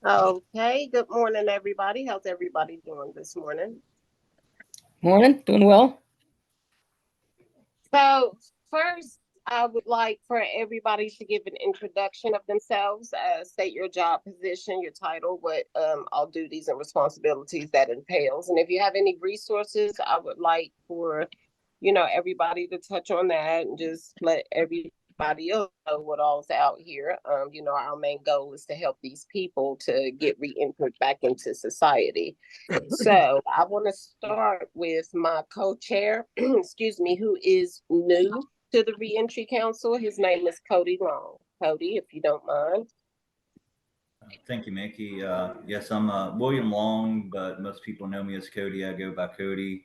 Okay, good morning, everybody. How's everybody doing this morning? Morning, doing well. So, first, I would like for everybody to give an introduction of themselves, state your job position, your title, what all duties and responsibilities that entails. And if you have any resources, I would like for everybody to touch on that and just let everybody else know what all's out here. Our main goal is to help these people to get re-entered back into society. So I want to start with my co-chair, excuse me, who is new to the Reentry Council. His name is Cody Long. Cody, if you don't mind. Thank you, Mickey. Yes, I'm William Long, but most people know me as Cody. I go by Cody.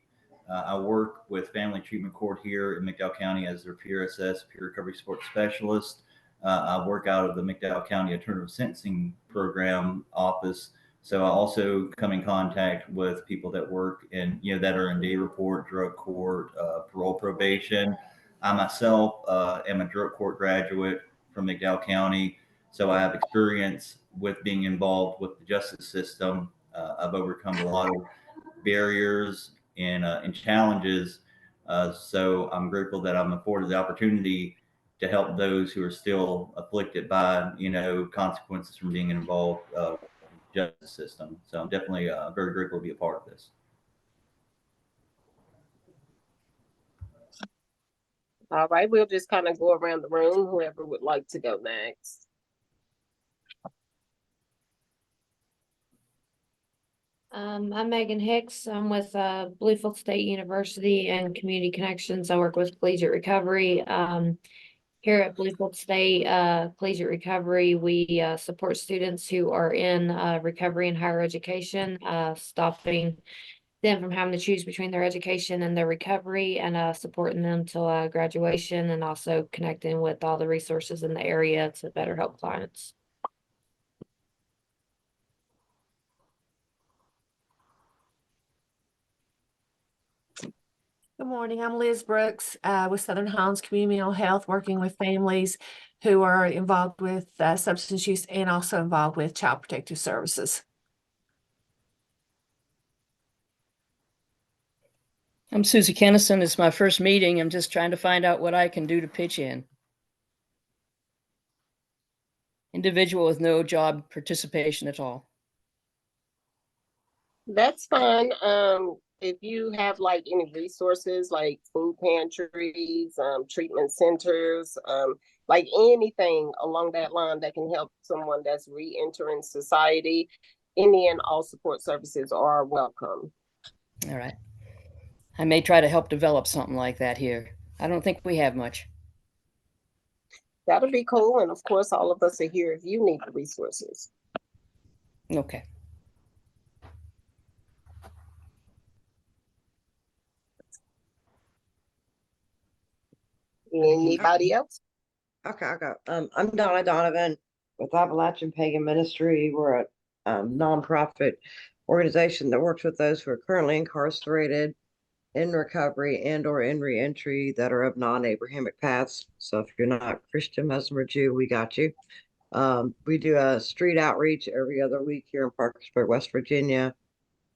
I work with Family Treatment Court here in McDowell County as their PRSS, Peer Recovery Support Specialist. I work out of the McDowell County Alternative Sentencing Program office. So I also come in contact with people that work that are in day report, drug court, parole probation. I myself am a drug court graduate from McDowell County. So I have experience with being involved with the justice system. I've overcome a lot of barriers and challenges. So I'm grateful that I'm afforded the opportunity to help those who are still afflicted by consequences from being involved with the justice system. So I'm definitely very grateful to be a part of this. All right, we'll just kind of go around the room, whoever would like to go next. I'm Megan Hicks. I'm with Bluefield State University and Community Connections. I work with Collegiate Recovery. Here at Bluefield State Collegiate Recovery, we support students who are in recovery and higher education, stopping them from having to choose between their education and their recovery, and supporting them till graduation, and also connecting with all the resources in the area to better help clients. Good morning. I'm Liz Brooks with Southern Highlands Community Mental Health, working with families who are involved with substance use and also involved with Child Protective Services. I'm Susie Kennison. It's my first meeting. I'm just trying to find out what I can do to pitch in. Individual with no job participation at all. That's fine. If you have like any resources like food pantries, treatment centers, like anything along that line that can help someone that's re-entering society, any and all support services are welcome. All right. I may try to help develop something like that here. I don't think we have much. That'll be cool. And of course, all of us are here if you need the resources. Okay. Anybody else? Okay, I got. I'm Donna Donovan with Appalachian Pagan Ministry. We're a nonprofit organization that works with those who are currently incarcerated, in recovery, and/or in reentry that are of non-Abrahamic paths. So if you're not Christian, Muslim, or Jew, we got you. We do a street outreach every other week here in Parkersburg, West Virginia,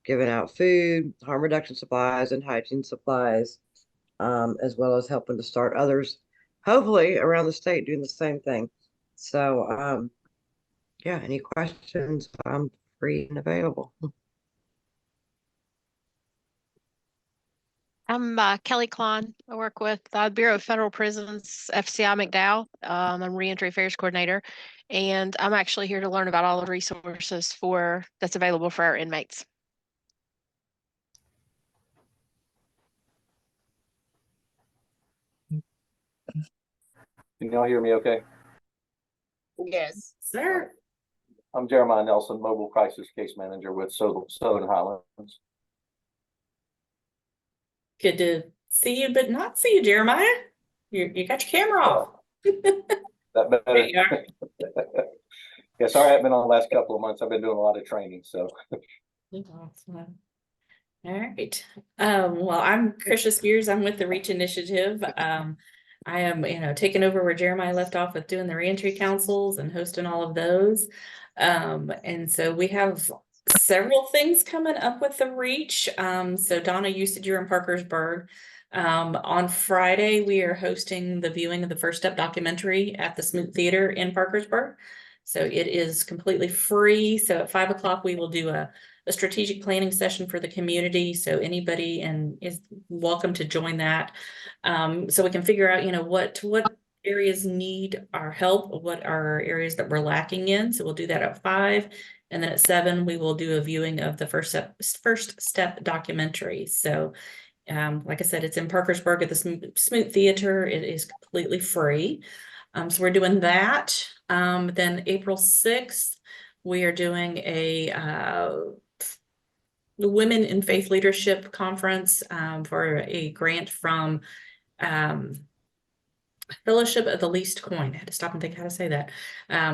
giving out food, harm reduction supplies, and hygiene supplies, as well as helping to start others, hopefully around the state, doing the same thing. So, yeah, any questions? I'm free and available. I'm Kelly Klein. I work with the Bureau of Federal Prisons, FCI McDowell. I'm Reentry Affairs Coordinator, and I'm actually here to learn about all the resources that's available for our inmates. Can y'all hear me okay? Yes. Sir. I'm Jeremiah Nelson, Mobile Crisis Case Manager with Southern Highlands. Good to see you, but not see you, Jeremiah. You got your camera off. That better. There you are. Yeah, sorry I haven't been on the last couple of months. I've been doing a lot of training, so. Awesome. All right. Well, I'm Krisha Spears. I'm with the Reach Initiative. I am, taking over where Jeremiah left off with doing the reentry councils and hosting all of those. And so we have several things coming up with the reach. So Donna, you said you're in Parkersburg. On Friday, we are hosting the viewing of the First Step documentary at the Smoot Theater in Parkersburg. So it is completely free. So at 5 o'clock, we will do a strategic planning session for the community. So anybody is welcome to join that. So we can figure out, what areas need our help, what are areas that we're lacking in. So we'll do that at 5. And then at 7, we will do a viewing of the First Step documentary. So like I said, it's in Parkersburg at the Smoot Theater. It is completely free. So we're doing that. Then April 6th, we are doing a Women in Faith Leadership Conference for a grant from Fellowship of the Least Coin. I had to stop and think how to say that.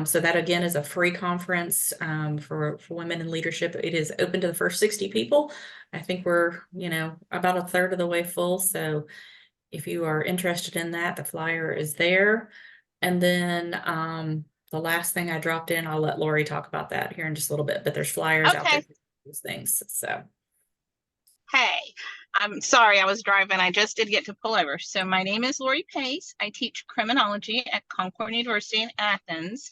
So that again is a free conference for women in leadership. It is open to the first 60 people. I think we're, about a third of the way full. So if you are interested in that, the flyer is there. And then the last thing I dropped in, I'll let Lori talk about that here in just a little bit, but there's flyers out there for these things. So hey, I'm sorry, I was driving. I just did get to pull over. So my name is Lori Pace. I teach criminology at Concord University in Athens.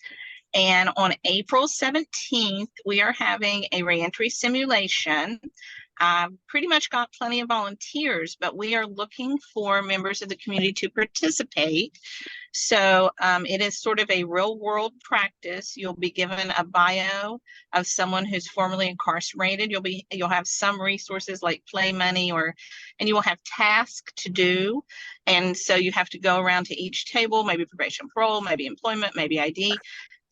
And on April 17th, we are having a reentry simulation. I've pretty much got plenty of volunteers, but we are looking for members of the community to participate. So it is sort of a real world practice. You'll be given a bio of someone who's formerly incarcerated. You'll have some resources like play money and you will have tasks to do. And so you have to go around to each table, maybe probation, parole, maybe employment, maybe ID.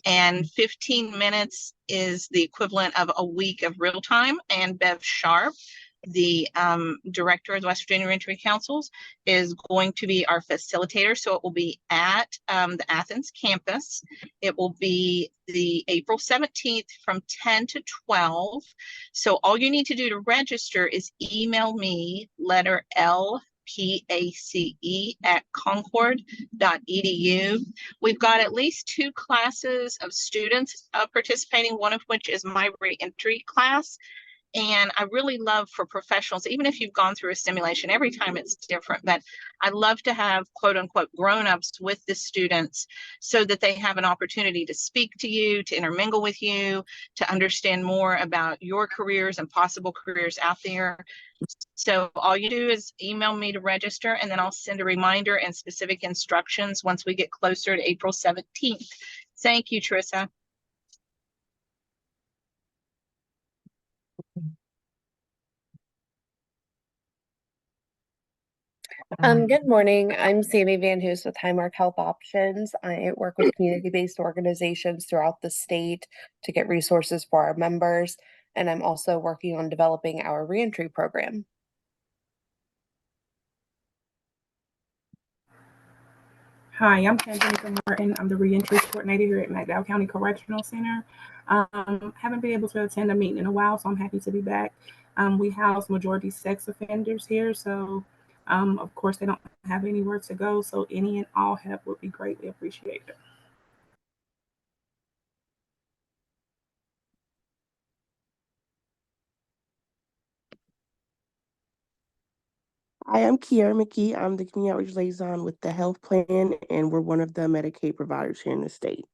And 15 minutes is the equivalent of a week of real time. And Bev Sharp, the director of the West Virginia Reentry Councils, is going to be our facilitator. So it will be at the Athens campus. It will be the April 17th from 10 to 12. So all you need to do to register is email me letter L PACE@concord.edu. We've got at least 2 classes of students participating, one of which is my reentry class. And I really love for professionals, even if you've gone through a simulation, every time it's different, but I love to have quote unquote grown-ups with the students so that they have an opportunity to speak to you, to intermingle with you, to understand more about your careers and possible careers out there. So all you do is email me to register, and then I'll send a reminder and specific instructions once we get closer to April 17th. Thank you, Trissa. Good morning. I'm Sammy Van Hoos with Highmark Health Options. I work with community-based organizations throughout the state to get resources for our members, and I'm also working on developing our reentry program. Hi, I'm Kendra Martin. I'm the reentry coordinator here at McDowell County Correctional Center. Haven't been able to attend a meeting in a while, so I'm happy to be back. We house majority sex offenders here, so of course they don't have anywhere to go, so any and all help would be greatly appreciated. Hi, I'm Kiara McKee. I'm the community outreach liaison with the health plan, and we're one of the Medicaid providers here in the state.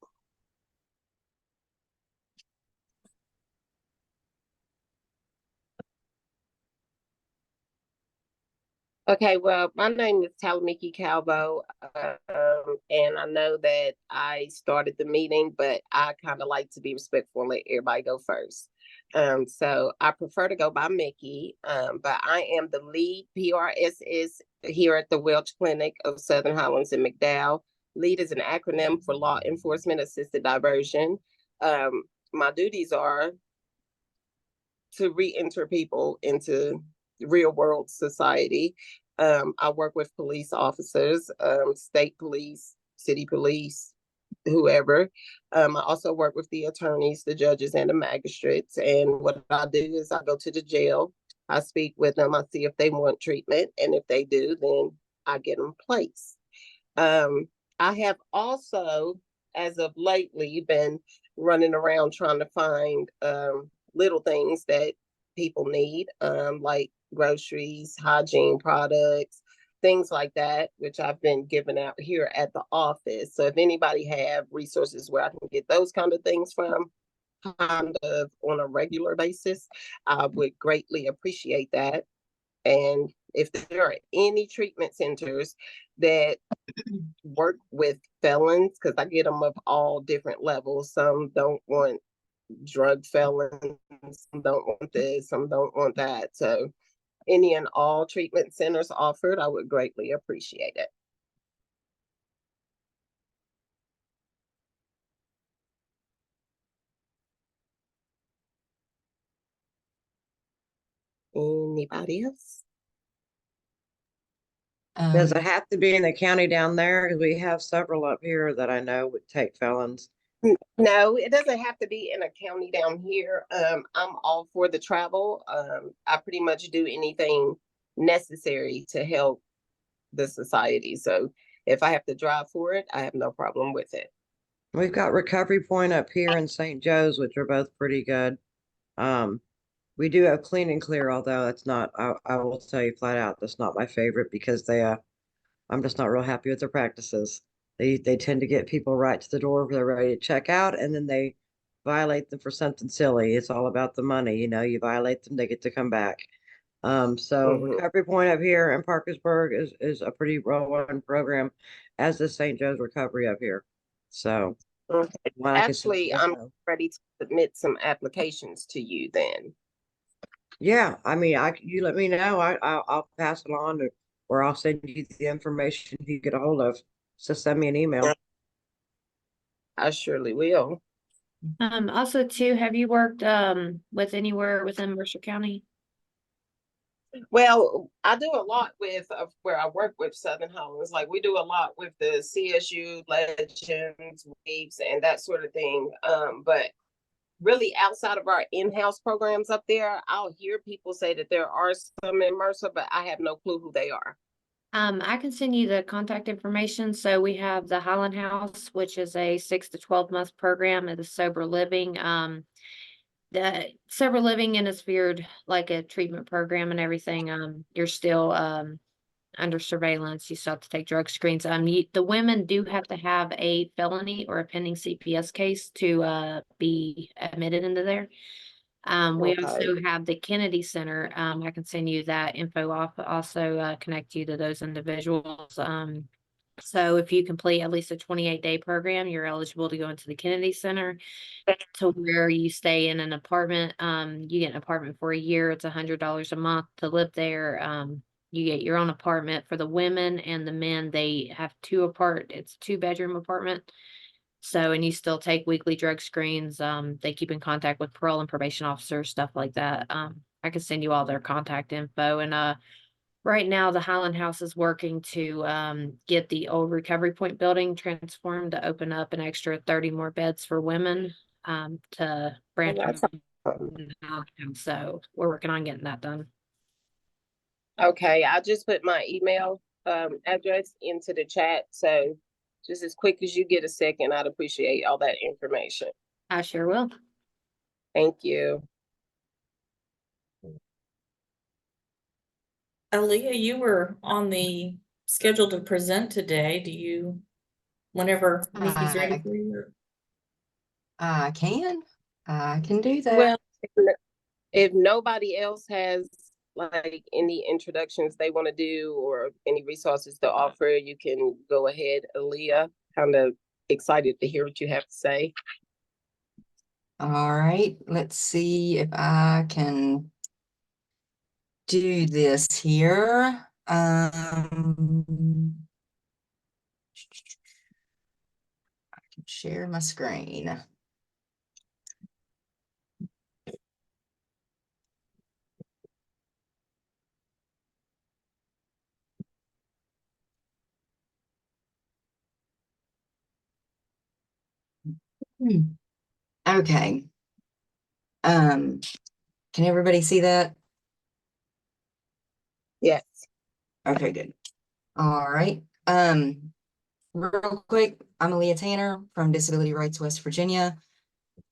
Okay, well, my name is Talamiki Calvo, and I know that I started the meeting, but I kind of like to be respectful and let everybody go first. So I prefer to go by Mickey, but I am the lead PRSS here at the Welch Clinic of Southern Highlands in McDowell. LEAD is an acronym for Law Enforcement Assisted Diversion. My duties are to re-enter people into real world society. I work with police officers, state police, city police, whoever. I also work with the attorneys, the judges, and the magistrates. And what I do is I go to the jail, I speak with them, I see if they want treatment, and if they do, then I get them placed. I have also, as of lately, been running around trying to find little things that people need, like groceries, hygiene products, things like that, which I've been giving out here at the office. So if anybody have resources where I can get those kind of things from, kind of on a regular basis, I would greatly appreciate that. And if there are any treatment centers that work with felons, because I get them of all different levels. Some don't want drug felons, some don't want this, some don't want that. So any and all treatment centers offered, I would greatly appreciate it. Anybody else? Does it have to be in the county down there? Because we have several up here that I know would take felons. No, it doesn't have to be in a county down here. I'm all for the travel. I pretty much do anything necessary to help the society. So if I have to drive for it, I have no problem with it. We've got Recovery Point up here in St. Joe's, which are both pretty good. We do have Clean and Clear, although it's not, I will tell you flat out, that's not my favorite because I'm just not real happy with their practices. They tend to get people right to the door where they're ready to check out, and then they violate them for something silly. It's all about the money, you violate them, they get to come back. So Recovery Point up here in Parkersburg is a pretty well-run program, as is St. Joe's Recovery up here. So actually, I'm ready to submit some applications to you then. Yeah, I mean, you let me know. I'll pass it on, or I'll send you the information you get a hold of. So send me an email. I surely will. Also too, have you worked with anywhere within Mercer County? Well, I do a lot with where I work with Southern Highlands. Like we do a lot with the CSU Legends, Waves, and that sort of thing. But really outside of our in-house programs up there, I'll hear people say that there are some in Mercer, but I have no clue who they are. I can send you the contact information. So we have the Highland House, which is a 6 to 12 month program of the sober living. The sober living and it's veered like a treatment program and everything. You're still under surveillance. You still have to take drug screens. The women do have to have a felony or a pending CPS case to be admitted into there. We also have the Kennedy Center. I can send you that info off, also connect you to those individuals. So if you complete at least a 28-day program, you're eligible to go into the Kennedy Center to where you stay in an apartment. You get an apartment for a year. It's $100 a month to live there. You get your own apartment. For the women and the men, they have it's a 2-bedroom apartment. So, and you still take weekly drug screens. They keep in contact with parole and probation officers, stuff like that. I can send you all their contact info. And right now the Highland House is working to get the old Recovery Point building transformed to open up an extra 30 more beds for women to branch out. So we're working on getting that done. Okay, I just put my email address into the chat. So just as quick as you get a second, I'd appreciate all that information. I sure will. Thank you. Aaliyah, you were on the schedule to present today. Do you, whenever Nikki's ready for you? I can do that. Well, if nobody else has like any introductions they want to do or any resources to offer, you can go ahead, Aaliyah. Kind of excited to hear what you have to say. All right, let's see if I can do this here. I can share my screen. Okay. Can everybody see that? Yes. Okay, good. All right. Real quick, I'm Aaliyah Tanner from Disability Rights West Virginia.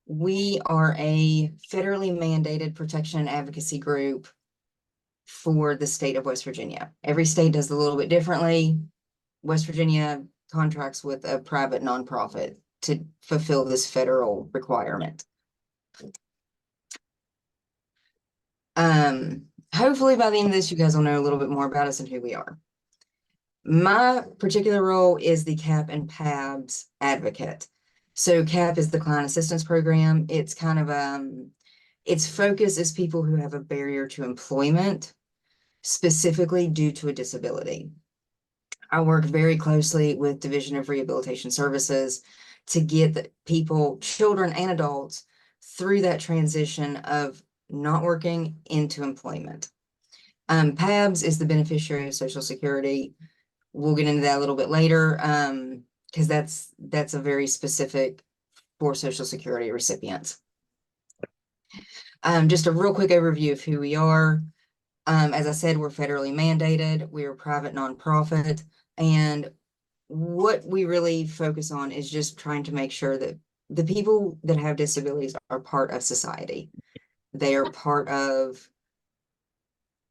We are a federally mandated protection and advocacy group for the state of West Virginia. Every state does a little bit differently. West Virginia contracts with a private nonprofit to fulfill this federal requirement. Hopefully by the end of this, you guys will know a little bit more about us and who we are. My particular role is the CAP and PABS advocate. So CAP is the Client Assistance Program. It's kind of, its focus is people who have a barrier to employment, specifically due to a disability. I work very closely with Division of Rehabilitation Services to get the people, children and adults, through that transition of not working into employment. PABS is the beneficiary of Social Security. We'll get into that a little bit later, because that's a very specific for Social Security recipients. Just a real quick overview of who we are. As I said, we're federally mandated. We're a private nonprofit, and what we really focus on is just trying to make sure that the people that have disabilities are part of society. They are part of,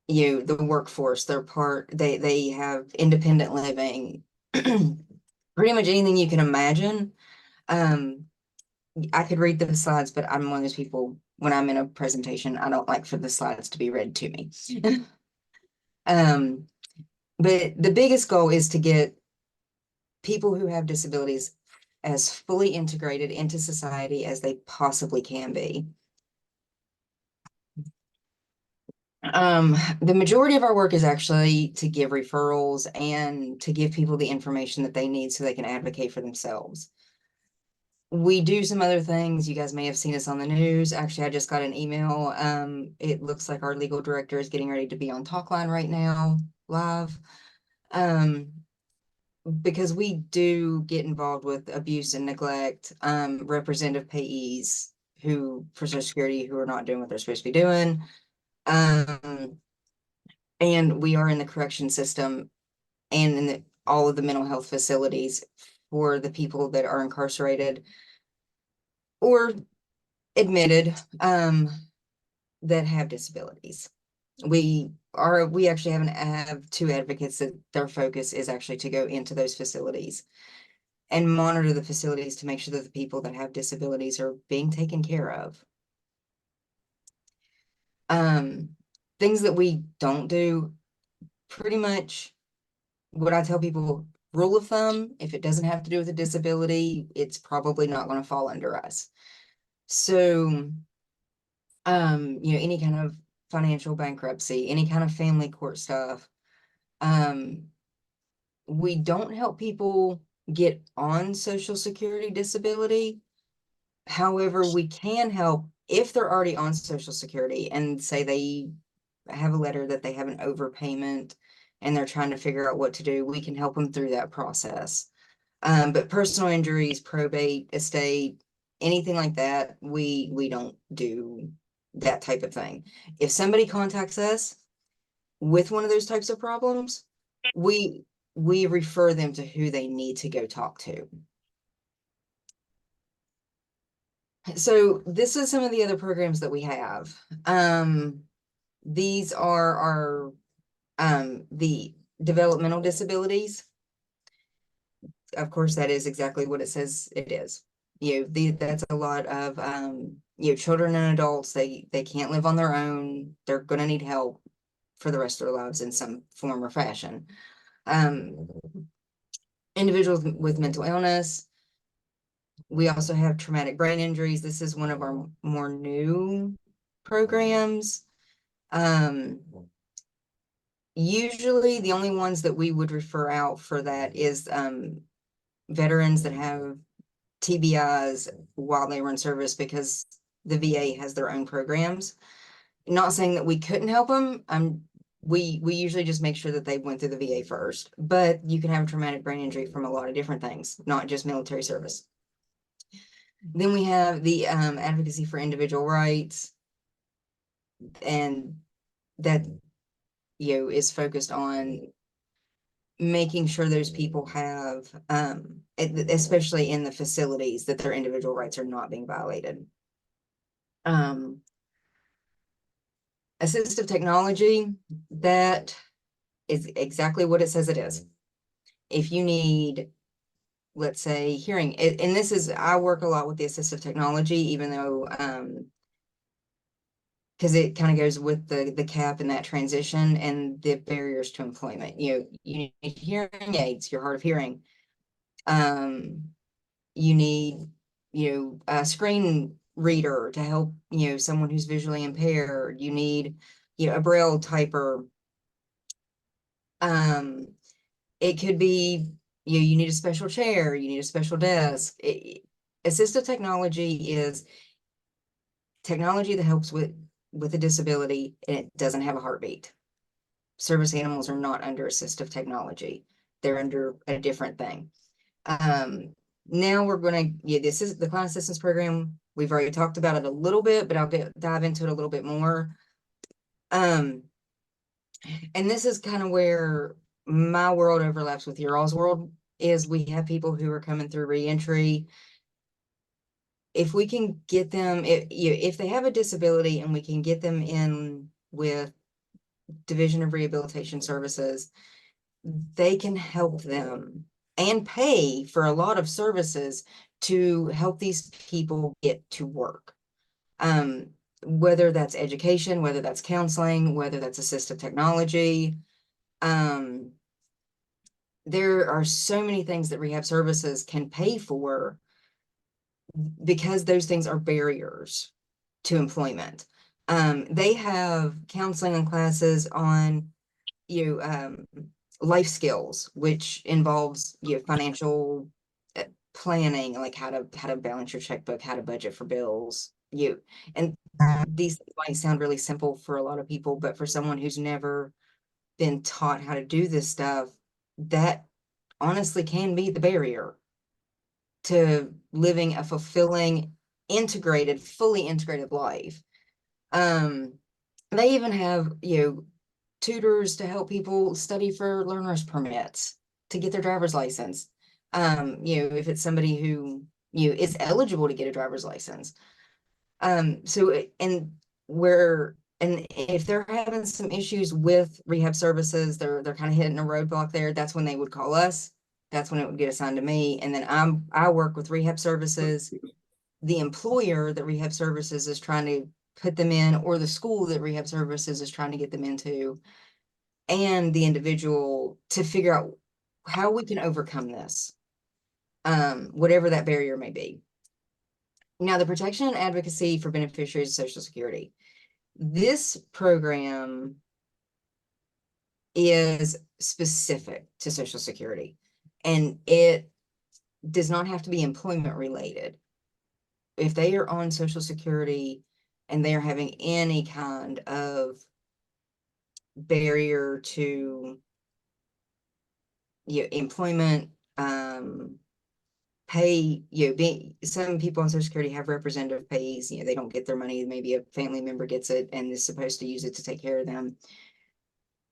you know, the workforce. They have independent living, pretty much anything you can imagine. I could read the slides, but I'm one of those people, when I'm in a presentation, I don't like for the slides to be read to me. But the biggest goal is to get people who have disabilities as fully integrated into society as they possibly can be. The majority of our work is actually to give referrals and to give people the information that they need so they can advocate for themselves. We do some other things. You guys may have seen us on the news. Actually, I just got an email. It looks like our legal director is getting ready to be on Talkline right now, live. Because we do get involved with abuse and neglect, representative payees who, for Social Security, who are not doing what they're supposed to be doing. And we are in the correction system and in all of the mental health facilities for the people that are incarcerated or admitted, that have disabilities. We actually have two advocates that their focus is actually to go into those facilities and monitor the facilities to make sure that the people that have disabilities are being taken care of. Things that we don't do, pretty much what I tell people, rule of thumb, if it doesn't have to do with a disability, it's probably not going to fall under us. So, you know, any kind of financial bankruptcy, any kind of family court stuff. We don't help people get on Social Security disability. However, we can help if they're already on Social Security and say they have a letter that they have an overpayment and they're trying to figure out what to do. We can help them through that process. But personal injuries, probate, estate, anything like that, we don't do that type of thing. If somebody contacts us with one of those types of problems, we refer them to who they need to go talk to. So this is some of the other programs that we have. These are our the developmental disabilities. Of course, that is exactly what it says it is. You know, that's a lot of you know, children and adults, they can't live on their own. They're going to need help for the rest of their lives in some form or fashion. Individuals with mental illness. We also have traumatic brain injuries. This is one of our more new programs. Usually the only ones that we would refer out for that is veterans that have TBIs while they were in service, because the VA has their own programs. Not saying that we couldn't help them. We usually just make sure that they went through the VA first, but you can have a traumatic brain injury from a lot of different things, not just military service. Then we have the advocacy for individual rights, and that, you know, is focused on making sure those people have, especially in the facilities, that their individual rights are not being violated. Assistive technology, that is exactly what it says it is. If you need, let's say, hearing, and this is, I work a lot with the assistive technology, even though, because it kind of goes with the CAP and that transition and the barriers to employment. You need hearing aids, you're hard of hearing. You need, a screen reader to help, someone who's visually impaired. You need, a braille typer. It could be, you need a special chair, you need a special desk. Assistive technology is technology that helps with a disability, and it doesn't have a heartbeat. Service animals are not under assistive technology. They're under a different thing. Now we're going to, this is the client assistance program. We've already talked about it a little bit, but I'll dive into it a little bit more. And this is kind of where my world overlaps with your all's world, is we have people who are coming through reentry. If we can get them, if they have a disability and we can get them in with Division of Rehabilitation Services, they can help them and pay for a lot of services to help these people get to work. Whether that's education, whether that's counseling, whether that's assistive technology. There are so many things that rehab services can pay for because those things are barriers to employment. They have counseling and classes on, life skills, which involves, financial planning, like how to balance your checkbook, how to budget for bills. And these might sound really simple for a lot of people, but for someone who's never been taught how to do this stuff, that honestly can be the barrier to living a fulfilling, integrated, fully integrated life. They even have, tutors to help people study for learner's permits to get their driver's license. If it's somebody who, is eligible to get a driver's license. And if they're having some issues with rehab services, they're kind of hitting a roadblock there, that's when they would call us. That's when it would get assigned to me. And then I work with rehab services, the employer that rehab services is trying to put them in, or the school that rehab services is trying to get them into, and the individual, to figure out how we can overcome this, whatever that barrier may be. Now, the protection and advocacy for beneficiaries of Social Security. This program is specific to Social Security, and it does not have to be employment related. If they are on Social Security and they are having any kind of barrier to employment, pay, some people on Social Security have representative pays, they don't get their money, maybe a family member gets it and is supposed to use it to take care of them.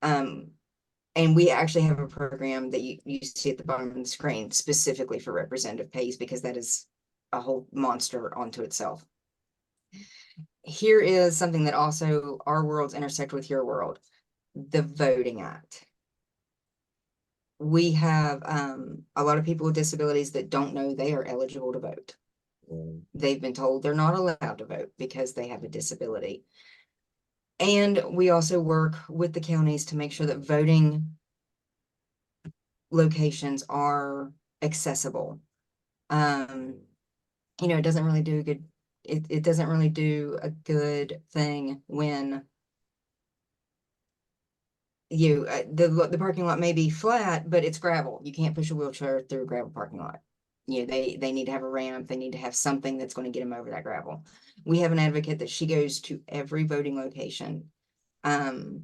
And we actually have a program that you see at the bottom of the screen specifically for representative pays, because that is a whole monster onto itself. Here is something that also our worlds intersect with your world, the Voting Act. We have a lot of people with disabilities that don't know they are eligible to vote. They've been told they're not allowed to vote because they have a disability. And we also work with the counties to make sure that voting locations are accessible. It doesn't really do a good, it doesn't really do a good thing when the parking lot may be flat, but it's gravel. You can't push a wheelchair through a gravel parking lot. They need to have a ramp. They need to have something that's going to get them over that gravel. We have an advocate that she goes to every voting location, and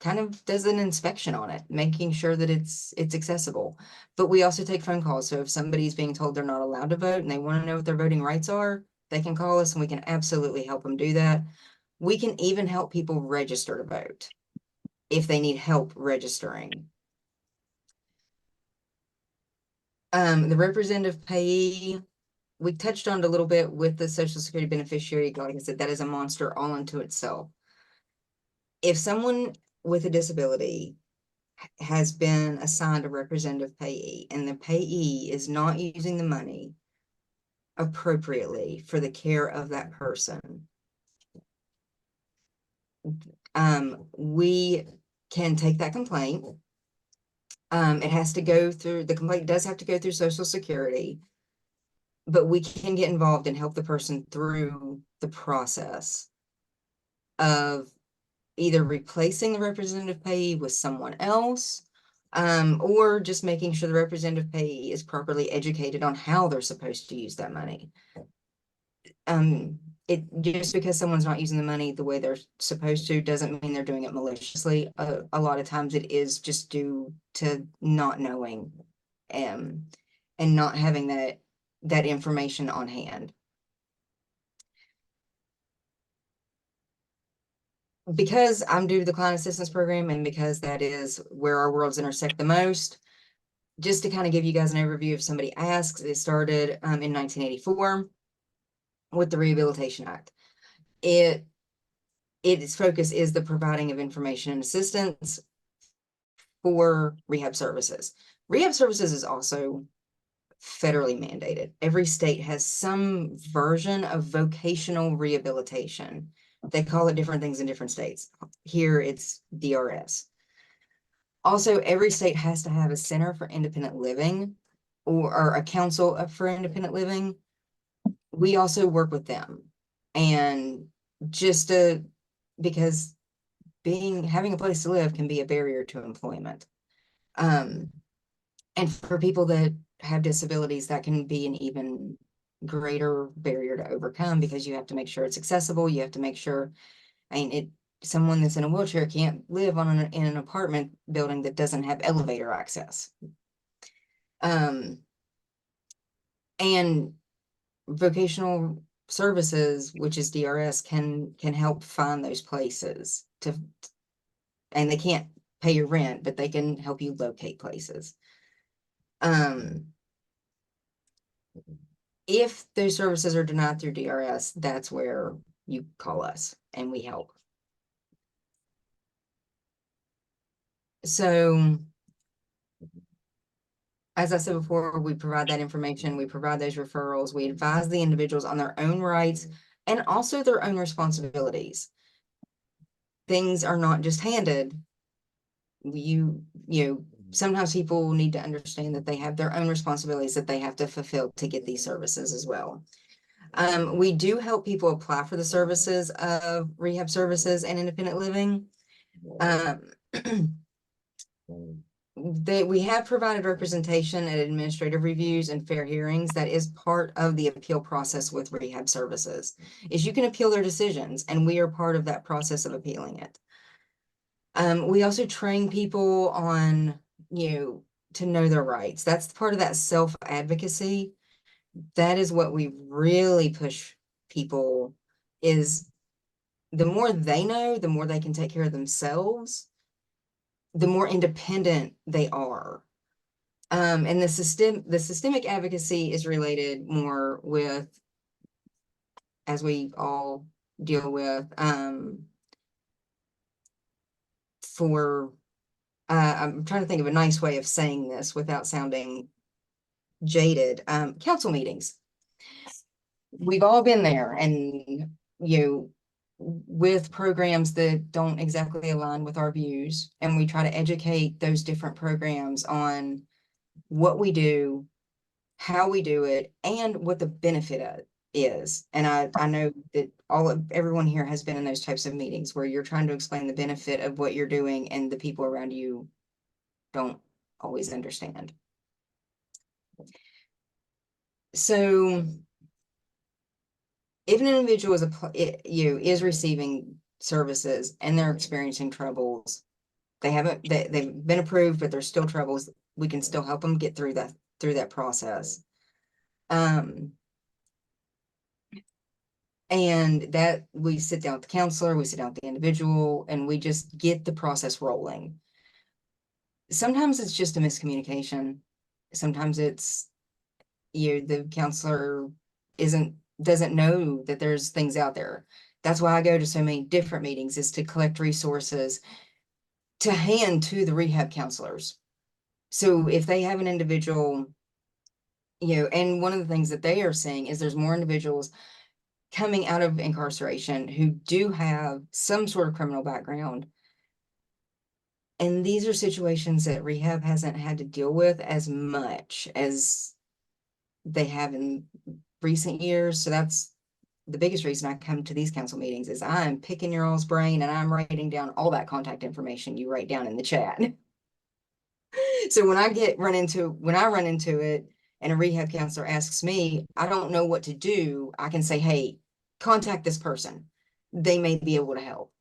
kind of does an inspection on it, making sure that it's accessible. But we also take phone calls. So if somebody's being told they're not allowed to vote and they want to know what their voting rights are, they can call us and we can absolutely help them do that. We can even help people register to vote if they need help registering. The representative payee, we touched on it a little bit with the Social Security beneficiary. Like I said, that is a monster all unto itself. If someone with a disability has been assigned a representative payee and the payee is not using the money appropriately for the care of that person, we can take that complaint. It has to go through, the complaint does have to go through Social Security, but we can get involved and help the person through the process of either replacing the representative payee with someone else, or just making sure the representative payee is properly educated on how they're supposed to use that money. It just because someone's not using the money the way they're supposed to doesn't mean they're doing it maliciously. A lot of times it is just due to not knowing, and not having that information on hand. Because I'm due to the client assistance program and because that is where our worlds intersect the most, just to kind of give you guys an overview, if somebody asks, it started in 1984 with the Rehabilitation Act. Its focus is the providing of information and assistance for rehab services. Rehab services is also federally mandated. Every state has some version of vocational rehabilitation. They call it different things in different states. Here it's DRS. Also, every state has to have a center for independent living or a council for independent living. We also work with them, and just because having a place to live can be a barrier to employment. And for people that have disabilities, that can be an even greater barrier to overcome, because you have to make sure it's accessible. You have to make sure, someone that's in a wheelchair can't live in an apartment building that doesn't have elevator access. And vocational services, which is DRS, can help find those places and they can't pay your rent, but they can help you locate places. If those services are denied through DRS, that's where you call us and we help. So, as I said before, we provide that information, we provide those referrals, we advise the individuals on their own rights and also their own responsibilities. Things are not just handed. Sometimes people need to understand that they have their own responsibilities that they have to fulfill to get these services as well. We do help people apply for the services of rehab services and independent living. We have provided representation at administrative reviews and fair hearings. That is part of the appeal process with rehab services, is you can appeal their decisions, and we are part of that process of appealing it. We also train people on, to know their rights. That's part of that self-advocacy. That is what we really push people, is the more they know, the more they can take care of themselves, the more independent they are. And the systemic advocacy is related more with, as we all deal with, I'm trying to think of a nice way of saying this without sounding jaded. Council meetings. We've all been there, and with programs that don't exactly align with our views, and we try to educate those different programs on what we do, how we do it, and what the benefit is. And I know that everyone here has been in those types of meetings where you're trying to explain the benefit of what you're doing, and the people around you don't always understand. So if an individual is receiving services and they're experiencing troubles, they've been approved, but there's still troubles, we can still help them get through that process. And that we sit down with the counselor, we sit down with the individual, and we just get the process rolling. Sometimes it's just a miscommunication. Sometimes it's, the counselor doesn't know that there's things out there. That's why I go to so many different meetings, is to collect resources to hand to the rehab counselors. So if they have an individual, and one of the things that they are saying is there's more individuals coming out of incarceration who do have some sort of criminal background. And these are situations that rehab hasn't had to deal with as much as they have in recent years. So that's the biggest reason I come to these council meetings, is I'm picking your all's brain and I'm writing down all that contact information you write down in the chat. So when I run into it and a rehab counselor asks me, I don't know what to do, I can say, hey, contact this person. They may be able to help.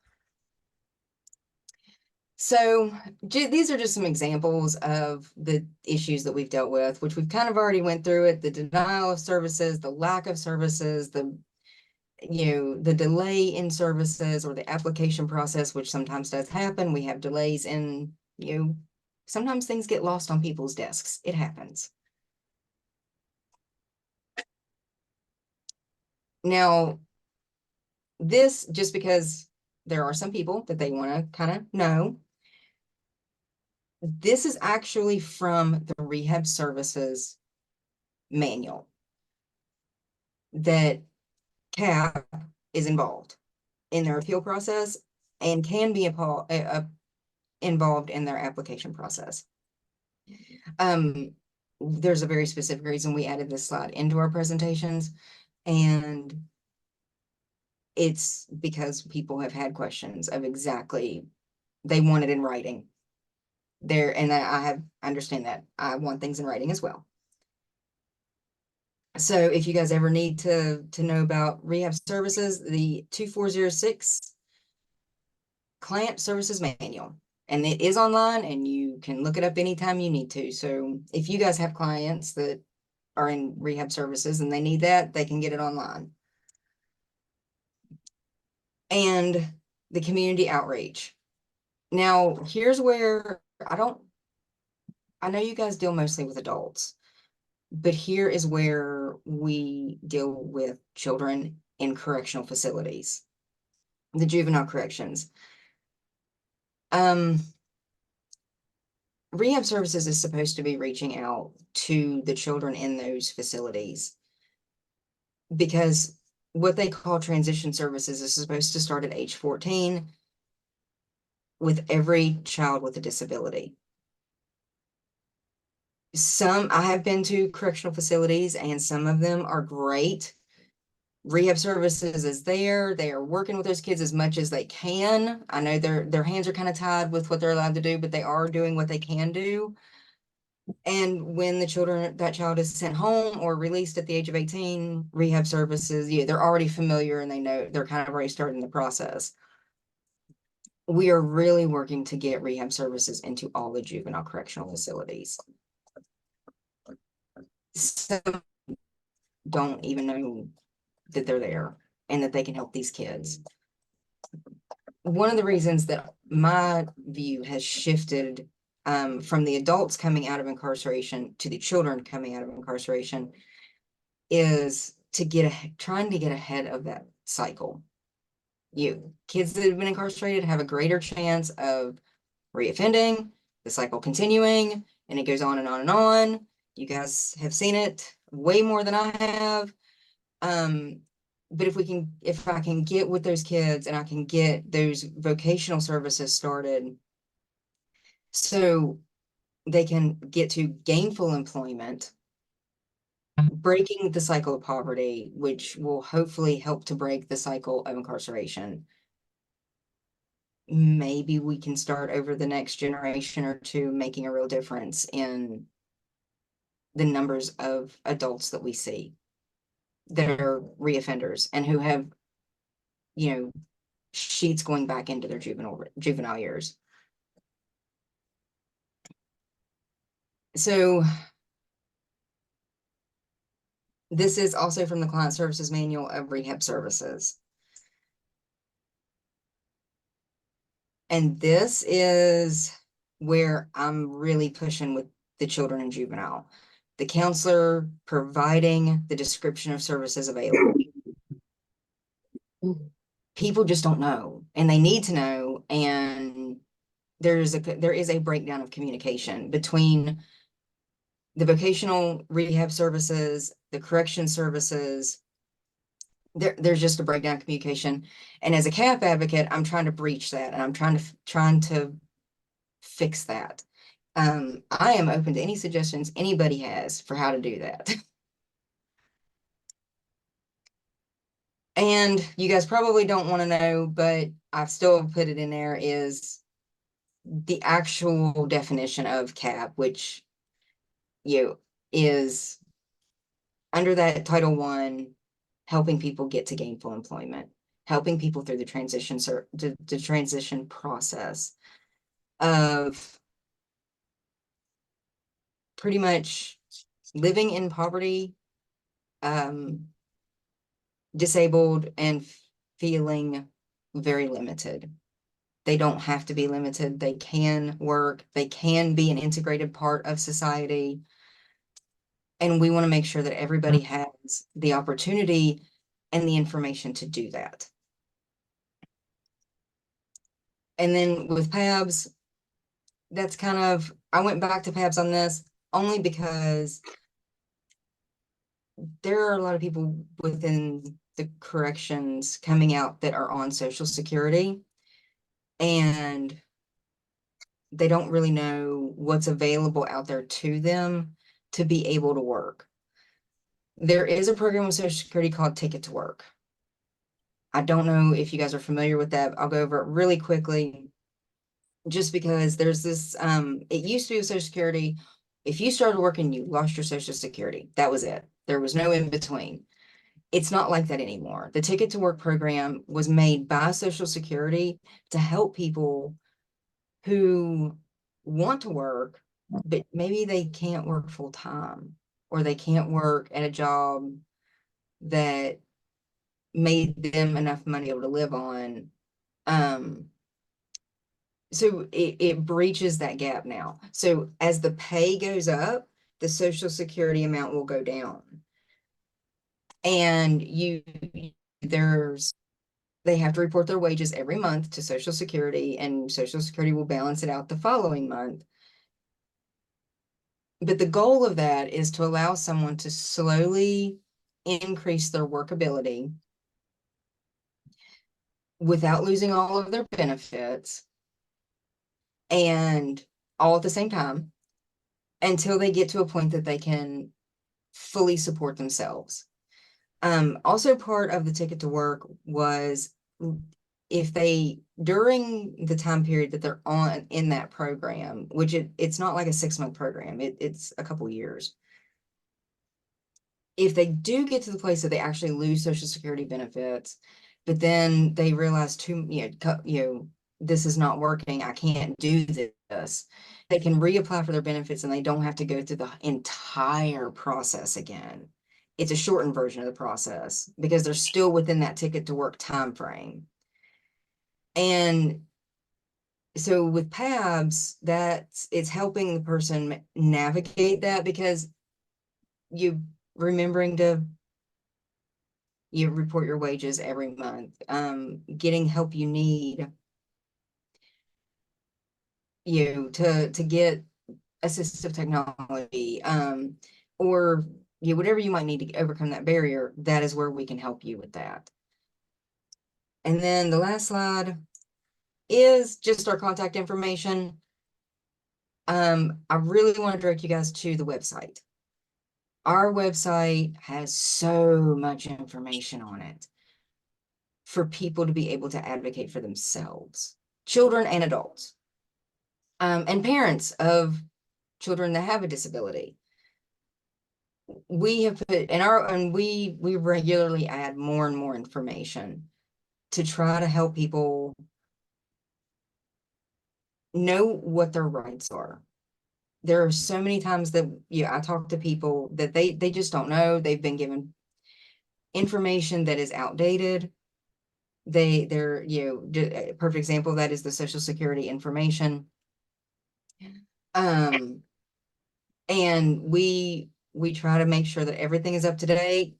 So these are just some examples of the issues that we've dealt with, which we've kind of already went through it: the denial of services, the lack of services, the delay in services or the application process, which sometimes does happen. We have delays in, sometimes things get lost on people's desks. It happens. Now, this, just because there are some people that they want to kind of know, this is actually from the rehab services manual that CAP is involved in their appeal process and can be involved in their application process. There's a very specific reason we added this slide into our presentations, and it's because people have had questions of exactly, they want it in writing there, and I understand that. I want things in writing as well. So if you guys ever need to know about rehab services, the 2406 Client Services Manual, and it is online and you can look it up anytime you need to. So if you guys have clients that are in rehab services and they need that, they can get it online. And the community outreach. Now, here's where I know you guys deal mostly with adults, but here is where we deal with children in correctional facilities, the juvenile corrections. Rehab services is supposed to be reaching out to the children in those facilities, because what they call transition services is supposed to start at age 14 with every child with a disability. I have been to correctional facilities and some of them are great. Rehab services is there. They are working with those kids as much as they can. I know their hands are kind of tied with what they're allowed to do, but they are doing what they can do. And when that child is sent home or released at the age of 18, rehab services, they're already familiar and they know, they're kind of already starting the process. We are really working to get rehab services into all the juvenile correctional facilities. Some don't even know that they're there and that they can help these kids. One of the reasons that my view has shifted from the adults coming out of incarceration to the children coming out of incarceration is trying to get ahead of that cycle. Kids that have been incarcerated have a greater chance of reoffending, the cycle continuing, and it goes on and on and on. You guys have seen it way more than I have. But if I can get with those kids and I can get those vocational services started so they can get to gainful employment, breaking the cycle of poverty, which will hopefully help to break the cycle of incarceration. Maybe we can start over the next generation or two making a real difference in the numbers of adults that we see that are reoffenders and who have, sheets going back into their juvenile years. So this is also from the Client Services Manual of Rehab Services. And this is where I'm really pushing with the children and juvenile. the counselor providing the description of services available. People just don't know, and they need to know, and there is a breakdown of communication between the vocational rehab services, the correction services. There's just a breakdown of communication. And as a CAP advocate, I'm trying to breach that, and I'm trying to fix that. I am open to any suggestions anybody has for how to do that. And you guys probably don't want to know, but I've still put it in there, is the actual definition of CAP, which is under that Title I, helping people get to gainful employment, helping people through the transition process of pretty much living in poverty, disabled, and feeling very limited. They don't have to be limited. They can work. They can be an integrated part of society. And we want to make sure that everybody has the opportunity and the information to do that. And then with PABS, that's kind of, I went back to PABS on this only because there are a lot of people within the corrections coming out that are on Social Security, and they don't really know what's available out there to them to be able to work. There is a program with Social Security called Ticket to Work. I don't know if you guys are familiar with that. I'll go over it really quickly, just because there's this, it used to be with Social Security. If you started working, you lost your Social Security. That was it. There was no in between. It's not like that anymore. The Ticket to Work program was made by Social Security to help people who want to work, but maybe they can't work full time, or they can't work at a job that made them enough money able to live on. So it breaches that gap now. So as the pay goes up, the Social Security amount will go down. And they have to report their wages every month to Social Security, and Social Security will balance it out the following month. But the goal of that is to allow someone to slowly increase their workability without losing all of their benefits, and all at the same time, until they get to a point that they can fully support themselves. Also part of the Ticket to Work was, if they, during the time period that they're on in that program, which it's not like a 6-month program, it's a couple years. If they do get to the place that they actually lose Social Security benefits, but then they realize this is not working, I can't do this, they can reapply for their benefits, and they don't have to go through the entire process again. It's a shortened version of the process because they're still within that Ticket to Work time frame. And so with PABS, it's helping the person navigate that, because you remembering to report your wages every month, getting help you need, to get assistive technology, or whatever you might need to overcome that barrier. That is where we can help you with that. And then the last slide is just our contact information. I really want to direct you guys to the website. Our website has so much information on it for people to be able to advocate for themselves, children and adults, and parents of children that have a disability. We have put and we regularly add more and more information to try to help people know what their rights are. There are so many times that I talk to people that they just don't know. They've been given information that is outdated. They're a perfect example of that is the Social Security information. And we We try to make sure that everything is up to date,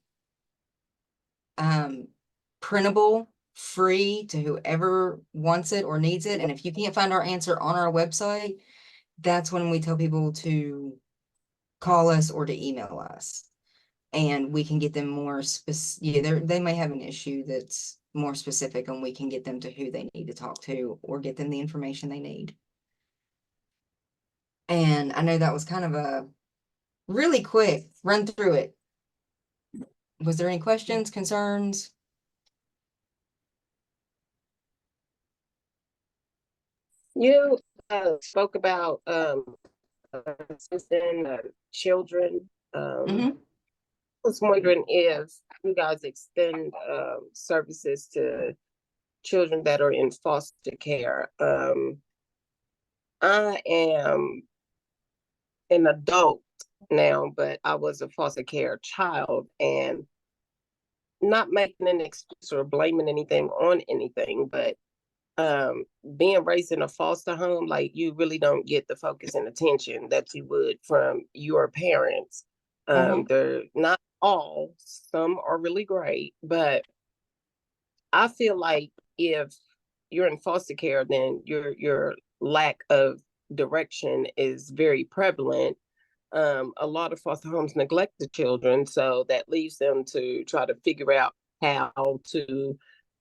printable, free to whoever wants it or needs it. And if you can't find our answer on our website, that's when we tell people to call us or to email us. And we can get them more specific. Yeah, they may have an issue that's more specific, and we can get them to who they need to talk to or get them the information they need. And I know that was kind of a really quick run through it. Was there any questions, concerns? You spoke about assisting children. I was wondering if you guys extend services to children that are in foster care. I am an adult now, but I was a foster care child, and not making an excuse or blaming anything on anything, but being raised in a foster home, like, you really don't get the focus and attention that you would from your parents. They're not all, some are really great, but I feel like if you're in foster care, then your lack of direction is very prevalent. A lot of foster homes neglect the children, so that leaves them to try to figure out how to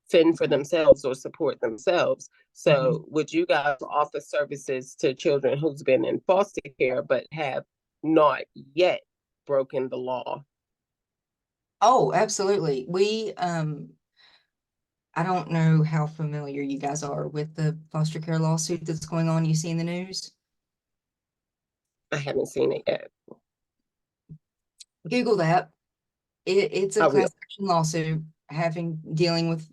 fend for themselves or support themselves. So would you guys offer services to children who's been in foster care but have not yet broken the law? Oh, absolutely. We, I don't know how familiar you guys are with the foster care lawsuit that's going on. You see in the news? I haven't seen it yet. Google that. It's a I will. class action lawsuit dealing with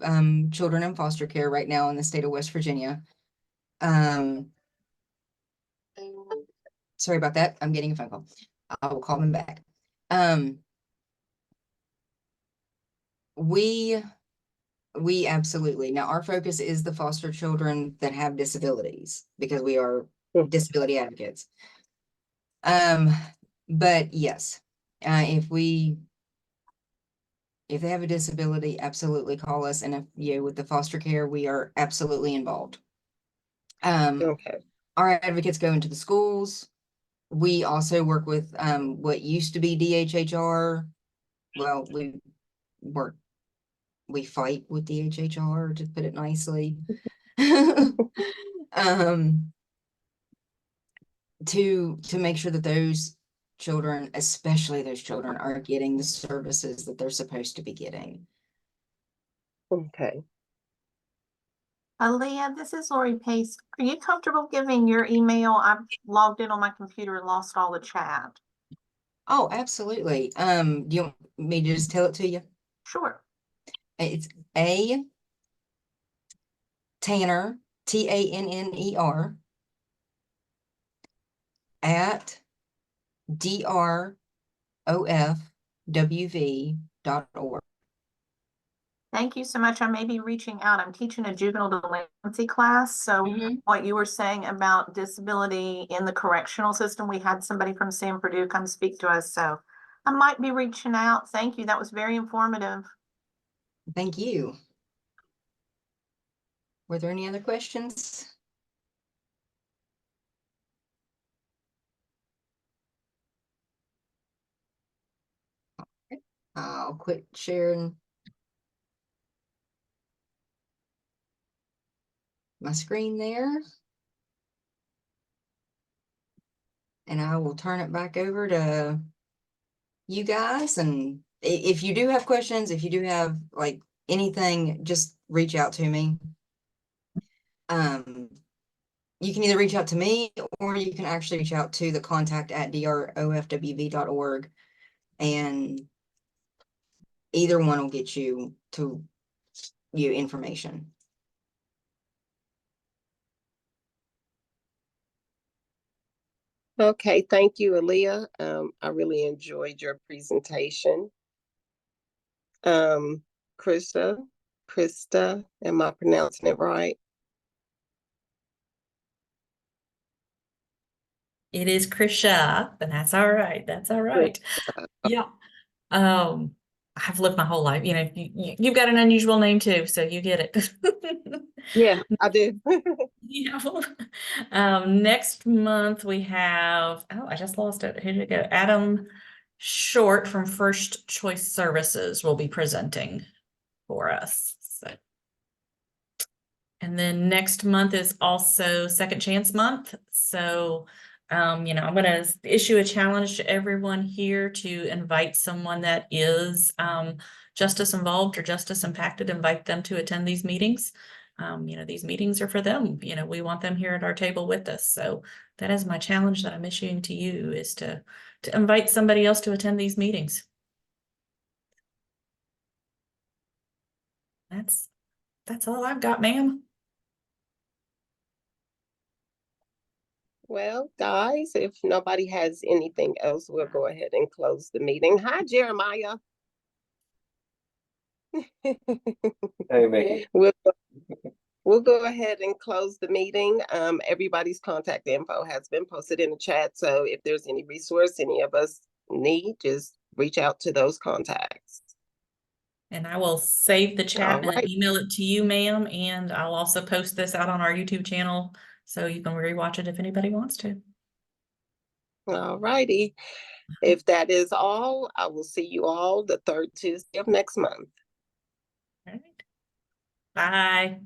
children in foster care right now in the state of West Virginia. Sorry about that. I'm getting a phone call. I will call them back. We absolutely. Now, our focus is the foster children that have disabilities, because we are disability advocates. But yes, if they have a disability, absolutely call us. And if with the foster care, we are absolutely involved. Okay. Our advocates go into the schools. We also work with what used to be DHHR. Well, we fight with DHHR, to put it nicely. To make sure that those children, especially those children, are getting the services that they're supposed to be getting. Okay. Aaliyah, this is Lori Pace. Are you comfortable giving your email? I've logged in on my computer and lost all the chat. Oh, absolutely. Do you want me to just tell it to you? Sure. It's A Tanner, TANNER, at drofwv.org. Thank you so much. I may be reaching out. I'm teaching a juvenile delinquency class. So what you were saying about disability in the correctional system, we had somebody from San Purdue come speak to us. So I might be reaching out. Thank you. That was very informative. Thank you. Were there any other questions? I'll quit sharing my screen there. And I will turn it back over to you guys. And if you do have questions, if you do have like anything, just reach out to me. You can either reach out to me, or you can actually reach out to the contact at drofwv.org, and either one will get you to information. Okay, thank you, Aaliyah. I really enjoyed your presentation. Krista, am I pronouncing it right? It is Krisha, and that's all right. That's all right. Yeah. I've lived my whole life. You know, you've got an unusual name too, so you get it. Yeah, I do. Yeah. Next month we have, oh, I just lost it. Who did it go? Adam Short from First Choice Services will be presenting for us. So. And then next month is also Second Chance Month. So, you know, I'm going to issue a challenge to everyone here to invite someone that is justice involved or justice impacted, invite them to attend these meetings. You know, these meetings are for them. You know, we want them here at our table with us. So that is my challenge that I'm issuing to you, is to invite somebody else to attend these meetings. That's all I've got, ma'am. Well, guys, if nobody has anything else, we'll go ahead and close the meeting. Hi, Jeremiah. Hey, Mickey. We'll go ahead and close the meeting. Everybody's contact info has been posted in the chat. So if there's any resource any of us need, just reach out to those contacts. And I will save the chat and right. email it to you, ma'am. And I'll also post this out on our YouTube channel so you can rewatch it if anybody wants to. All righty. If that is all, I will see you all the third Tuesday of next month. All right. Bye.